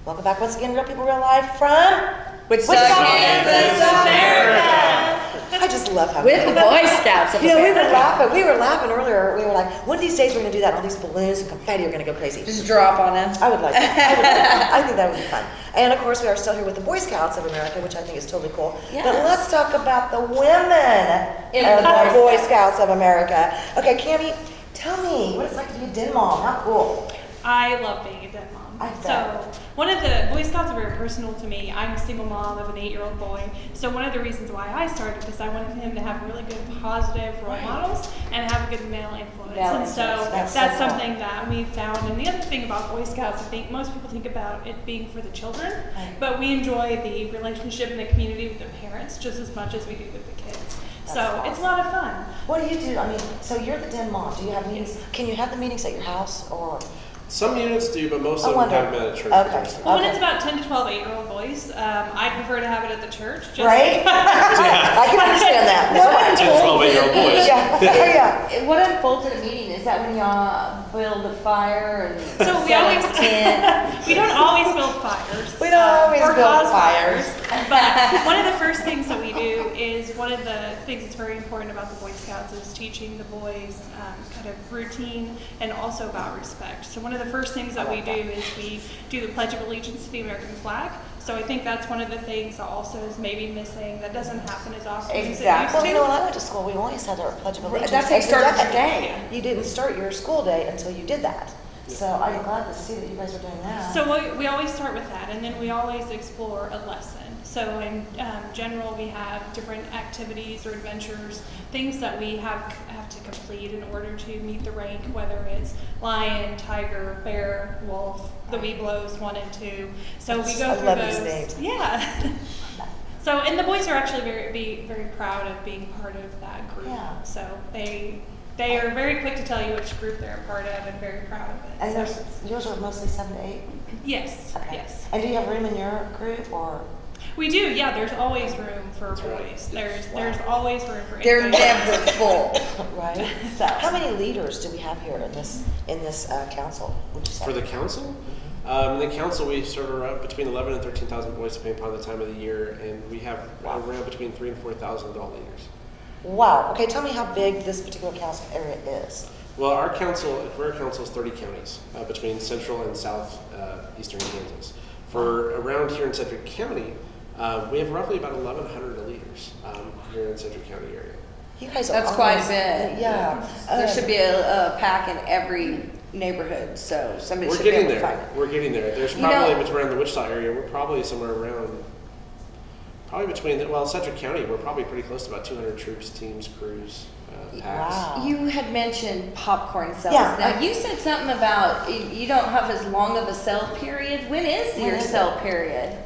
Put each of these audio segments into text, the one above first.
Welcome back once again, Real People, Real Life from Boyscouts of America. I just love having With the Boy Scouts of You know, America. we were laughing earlier. We were like, one of these days we're going to do that. All these balloons and confetti are going to go crazy. Just drop on us. I would like that. I think that would be fun. And of course, we are still here with the Boy Scouts of America, which I think is totally cool. Yes. But let's talk about the women In of the the Boy Scouts of America. Okay, Cammie, tell me what it's like to be a den mom. How cool. I love being a den mom. I bet. So one of the Boy Scouts are very personal to me. I'm a single mom of an 8-year-old boy. So one of the reasons why I started is I wanted him to have really good positive role models and have a good male influence. And so That's that's so cool. something that we found. And the other thing about Boy Scouts, I think most people think about it being for the children, Right. but we enjoy the relationship and the community with the parents just as much as we do with the kids. That's So awesome. it's a lot of fun. What do you do? I mean, so you're the den mom. Do you have meetings? Can you have the meetings at your house or? Some units do, but most I of them wonder. have them at a church. Okay. Well, when it's about 10 to 12 8-year-old boys, I prefer to have it at the church. Just Right? I can understand that. Never mind. 10 to 12 8-year-old boys. Yeah. What unfolds at a meeting? Is that when y'all build a fire and So we set always up a tent? we don't always build fires. We don't always or build cause fires. But one of the first things that we do is one of the things that's very important about the Boy Scouts is teaching the boys kind of routine and also about respect. So one of the first things that we do is we do the Pledge of Allegiance to the American flag. So I think that's one of the things that also is maybe missing that doesn't happen as often as it used Exactly. Well, to. you know, when I went to school, we always had our Pledge of Allegiance. That's how you started every your day. You didn't start your school day until you did that. So I'm glad to see that you guys are doing that. So we always start with that, and then we always explore a lesson. So in general, we have different activities or adventures, things that we have to complete in order to meet the rank, whether it's lion, tiger, bear, wolf, the Weeblos 1 and 2. So we go I through love those. these names. Yeah. So, and the boys are actually very proud of being part of that group. Yeah. So they are very quick to tell you which group they're a part of and very proud of it. And So- yours are mostly 7 to 8? yes, Okay. yes. And do you have room in your group or? We do, yeah. There's always room for boys. There's always room for. They're anybody. never full. Right. So. How many leaders do we have here in this council? Would you say? For the council? In the council, we serve around between 11 and 13,000 boys, depending upon the time of the year, and we have around between 3,000 and 4,000 adult leaders. Wow. Okay, tell me how big this particular council area is. Well, our career council is 30 counties between central and south eastern Kansas. For around here in Sedgwick County, we have roughly about 1,100 leaders here in Sedgwick County area. You guys are That's quite a almost- bit. Yeah. There should be a pack in every neighborhood, so somebody We're should be getting able to find there. it. We're getting there. There's You probably know- around the Wichita area. We're probably somewhere around, between Sedgwick County. We're probably pretty close to about 200 troops, teams, crews, packs. Wow. You had mentioned popcorn sales. Yeah. Now, you said something about you don't have as long of a sell period. When is When your is sell period?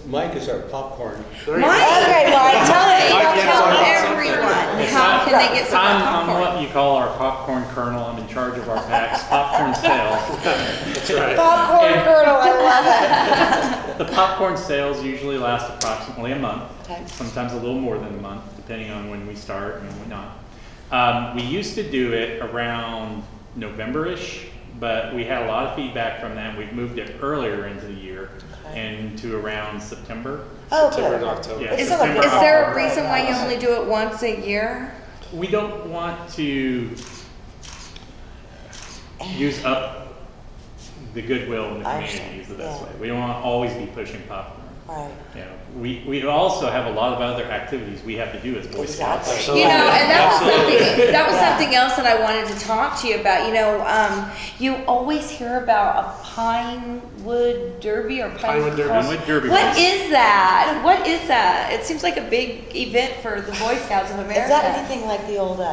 Mike is our popcorn. There you Mike! go. Okay, Mike, tell us. Mike, yeah, Tell talk about something. everyone how can they get some I'm popcorn? what you call our popcorn colonel. I'm in charge of our packs, popcorn sales. That's right. Popcorn Colonel, I love it. The popcorn sales usually last approximately a month, Okay. sometimes a little more than a month, depending on when we start and whatnot. We used to do it around November-ish, but we had a lot of feedback from them. We've moved it earlier into the year and to around September. Oh, September good. to October. Yeah, It's September, like- Is there a October. reason why you only do it once a year? We don't want to use up the goodwill in the I community understand, is the best yeah. way. We don't want to always be pushing popcorn. Right. You know, we also have a lot of other activities we have to do as Boy Scouts. Exactly. You know, and that was Absolutely. something else that I wanted to talk to you about. You know, you always hear about a pine wood derby or Pinewood Derby. Pinewood Derby What race. is that? What is that? It seems like a big event for the Boy Scouts of America. Is that anything like the old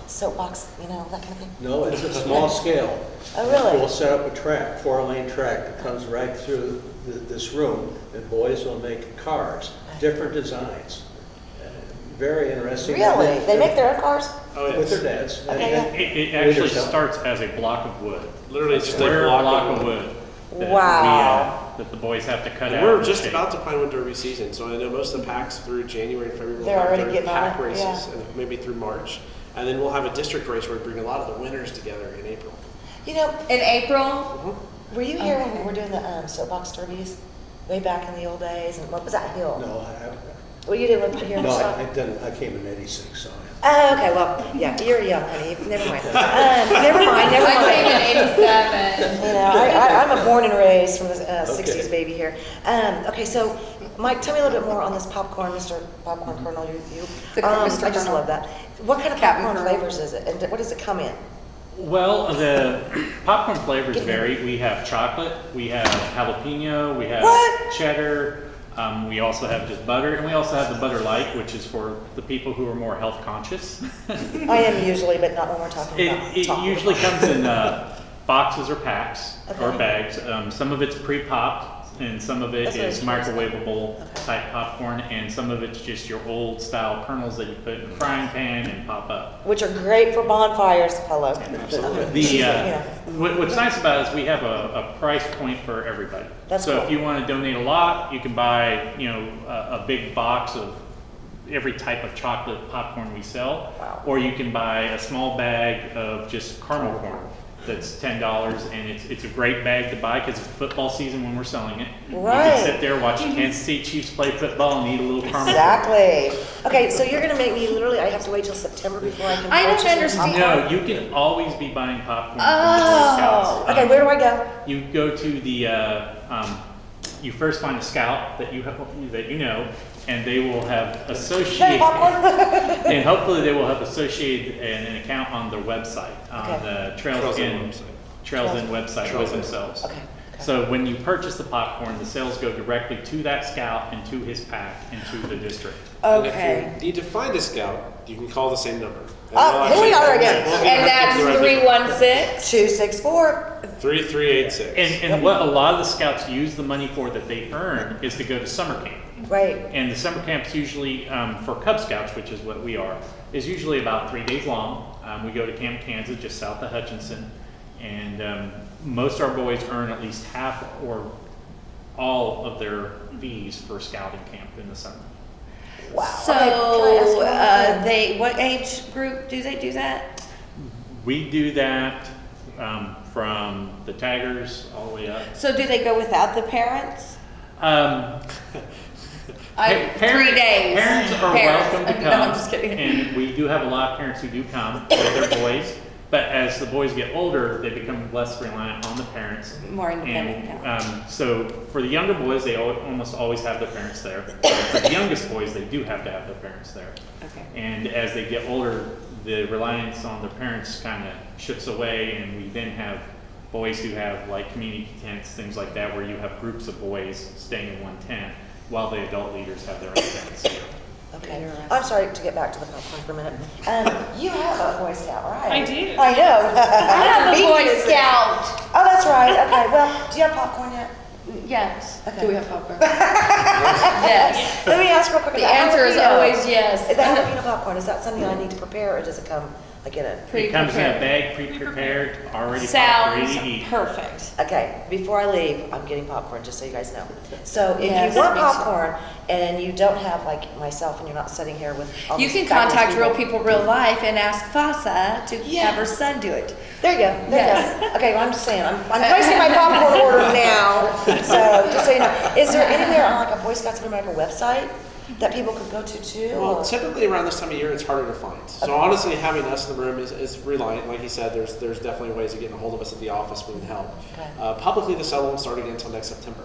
soapbox, that kind of thing? No, it's a small scale. Oh, really? We'll set up a track, 4-lane track that comes right through this room, and boys will make cars, different designs. Very interesting. Really? They make their own cars? Oh, yes. With their dads. Okay, yeah. It actually Leadership. starts as a block of wood. Literally, it's A just a square block of wood. That Wow. that the boys have to cut out. We're and just shape. about to Pinewood Derby season, so I know most of the packs through January and February will They're have already their getting on pack it, races, yeah. and maybe through March. And then we'll have a district race where we bring a lot of the winners together in April. You know, In April? Were you here when we were doing the soapbox derbies way back in the old days? And what was that hill? No, Well, you didn't live here in no, Woodstock? I came in '86, so. Oh, okay, well, yeah, you're young, honey. Never mind. Never mind. I came in '87. You know, I'm a born and raised from the 60s Okay. baby here. Okay, so Mike, tell me a little bit more on this popcorn, Mr. Popcorn Colonel. Mr. I just Colonel. love that. What kind of Captain popcorn Colonel. flavors is it, and what does it come in? Well, the popcorn flavors vary. We have chocolate, we have jalapeno, we have What? cheddar. We also have just butter, and we also have the butter light, which is for the people who are more health conscious. I am usually, but not when we're talking about It chocolate. usually comes in boxes or packs or Okay. bags. Some of it's pre-popped, and some of it That's what I is was curious microwavable about. type popcorn, and some of it's just your old style kernels that you put in a frying pan and pop up. Which are great for bonfires. Hello. What's nice about it is we have a price point for everybody. That's so cool. if you want to donate a lot, you can buy a big box of every type of chocolate popcorn we sell, Wow. or you can buy a small bag of just caramel corn. That's $10, and it's a great bag to buy because it's football season when we're selling it. Right. You can sit there watching Kansas City Chiefs play football and eat a little caramel. Exactly. Okay, so you're gonna make me literally, I have to wait till September before I can I don't purchase some understand. popcorn? No, you can always be buying popcorn. Oh. Okay, where do I go? You go to the, you first find a scout that you know, and they will have Hey, associated, popcorn? and hopefully they will have associated an account on their website, on Okay. the Trails In Trails In website Trails with In. themselves. Okay. So when you purchase the popcorn, the sales go directly to that scout and to his pack and to the district. And Okay. if you need to find a scout, you can call the same number. Here we are again. And that's 316? 264. 3386. And what a lot of the scouts use the money for that they earn is to go to summer camp. Right. And the summer camp's usually, for Cub Scouts, which is what we are, is usually about 3 days long. We go to Camp Kansas, just south of Hutchinson. And most of our boys earn at least half or all of their fees for scouting camp in the summer. Wow. So, Okay, can I ask you one thing? what age group do they do that? We do that from the taggers all the way up. So do they go without the parents? Um, 3 days. Parents are Parents. welcome to No, come. I'm just kidding. And we do have a lot of parents who do come with their boys. But as the boys get older, they become less reliant on the parents. More independent And now. so for the younger boys, they almost always have their parents there. For the youngest boys, they do have to have their parents there. Okay. And as they get older, the reliance on their parents kind of shifts away, and we then have boys who have like community tents, things like that, where you have groups of boys staying in one tent while the adult leaders have their own tents. Okay. I'm sorry to get back to the popcorn for a minute. You have a Boy Scout, right? I do. I know. I have a Me Boy too. Scout. Oh, that's right. Okay. Well, do you have popcorn yet? Yes. Okay. Do we have popcorn? Yes. Let me ask real quick. The about answer is jalapeno. always yes. Is the jalapeno popcorn, is that something I need to prepare, or does it come like in a? It comes in a Pre-prepared. bag, pre-prepared, already popped, ready Sounds to eat. perfect. Okay, before I leave, I'm getting popcorn, just so you guys know. So if Yes, you want me too. popcorn and you don't have like myself and you're not sitting here with all You these can fabulous contact real people real life and ask Fasa to have her Yes. son do it. There you go. There Yes. you go. Okay, well, I'm just saying, I'm placing my popcorn order now. So just so you know, is there anywhere on like a Boy Scouts of America website that people could go to too? Well, or- typically around this time of year, it's harder to find. So honestly, having us in the room is reliant. Like you said, there's definitely ways of getting a hold of us at the office. We can help. Okay. Publicly, the sale won't start again until next September.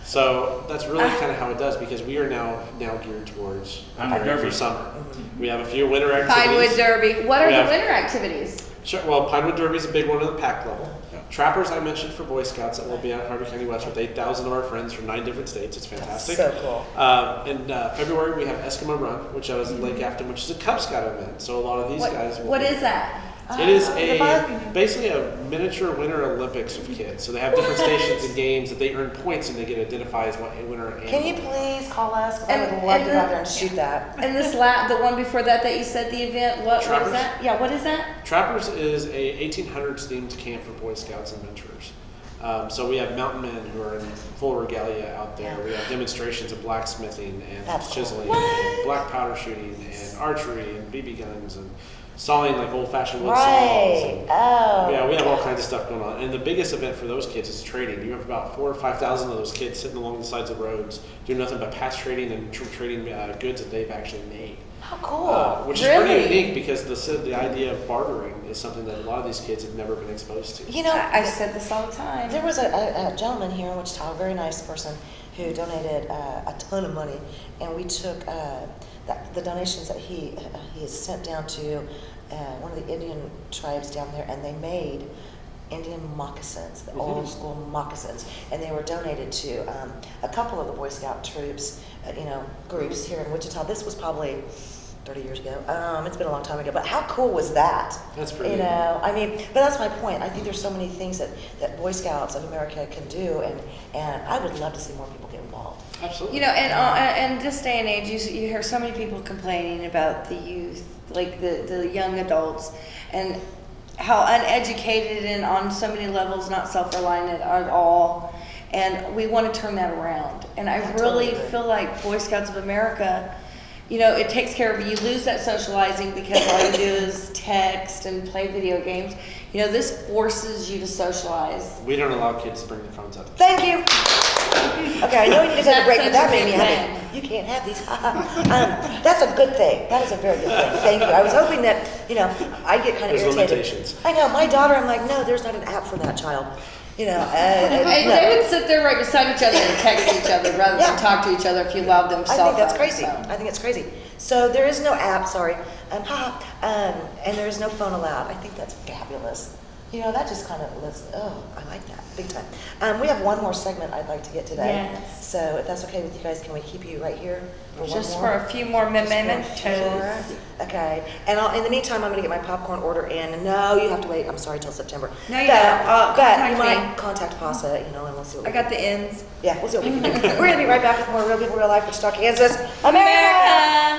So that's really kind of how it does, because we are now geared towards Pinewood preparing for Derby. summer. We have a few winter activities. Pinewood Derby. What are We the have- winter activities? Sure. Well, Pinewood Derby is a big one at the pack level. Trappers, I mentioned for Boy Scouts, that will be at Harvey County West with 8,000 of our friends from 9 different states. It's fantastic. So cool. In February, we have Eskimo Run, which I was in Lake Afton, which is a Cub Scout event. So a lot of these guys will What be- is that? It is the fun. basically a miniature Winter Olympics of kids. So they have different stations and games that they earn points and they get to identify as what a winner animal. Can you please call us? 'Cause I And- would love and to go out there and shoot that. And this the one before that you said the event, what Trappers? was that? Yeah, what is that? Trappers is a 1800s themed camp for Boy Scouts and Adventurers. So we have mountain men who are in full regalia out there. Yeah. We have demonstrations of blacksmithing and That's cool. chiseling, and black powder shooting and archery and BB guns, and sawing like old-fashioned wood saws. Right. And, Oh. yeah, we have all kinds of stuff going on. And the biggest event for those kids is trading. You have about 4,000 or 5,000 of those kids sitting along the sides of roads doing nothing but pass trading and trading goods that they've actually made. How cool. Which is Really? pretty unique because the idea of bartering is something that a lot of these kids have never been exposed to. You know, I said this all the time. there was a gentleman here in Wichita, a very nice person, who donated a ton of money, and we took the donations that he has sent down to one of the Indian tribes down there, and they made Indian moccasins, the old school moccasins, and they were donated to a couple of the Boy Scout troops, groups here in Wichita. This was probably 30 years ago. It's been a long time ago, but how cool was that? That's pretty You know, I mean, but that's my point. I think there's so many things that Boy Scouts of America can do, and I would love to see more people get involved. Absolutely. You know, and this day and age, you hear so many people complaining about the youth, like the young adults, and how uneducated and on so many levels not self-reliant at all. And we want to turn that around. And I totally really agree. feel like Boy Scouts of America, it takes care of you. You lose that socializing because all you do is text and play video games. This forces you to socialize. We don't allow kids to bring their phones up. Thank you. Okay, I know we need to take a break, but that That's such a made me big happy. You can't have these. That's a good thing. That is a very good thing. Thank you. I was hoping that, I get kind of There's irritated. limitations. I know, my daughter, I'm like, no, there's not an app for that child. And No. they would sit there right beside each other and text each other rather Yeah. than talk to each other if you allowed them I cell think that's phones, crazy. so. I think it's crazy. So there is no app, sorry, and there is no phone allowed. I think that's fabulous. That just kind of lives, I like that, big time. We have one more segment I'd like to get today. Yes. So if that's okay with you guys, can we keep you right here for one Just more? for a few more Just for a mementos. few. Okay, and in the meantime, I'm gonna get my popcorn order in. No, you have to wait, I'm sorry, till September. No, you But, don't. but Contact you me. might contact PASA, and we'll see what I we got can the ends. Yeah, we'll see what we can do. We're gonna be right back with more Real People, Real Life, Wichita, Kansas, America! America!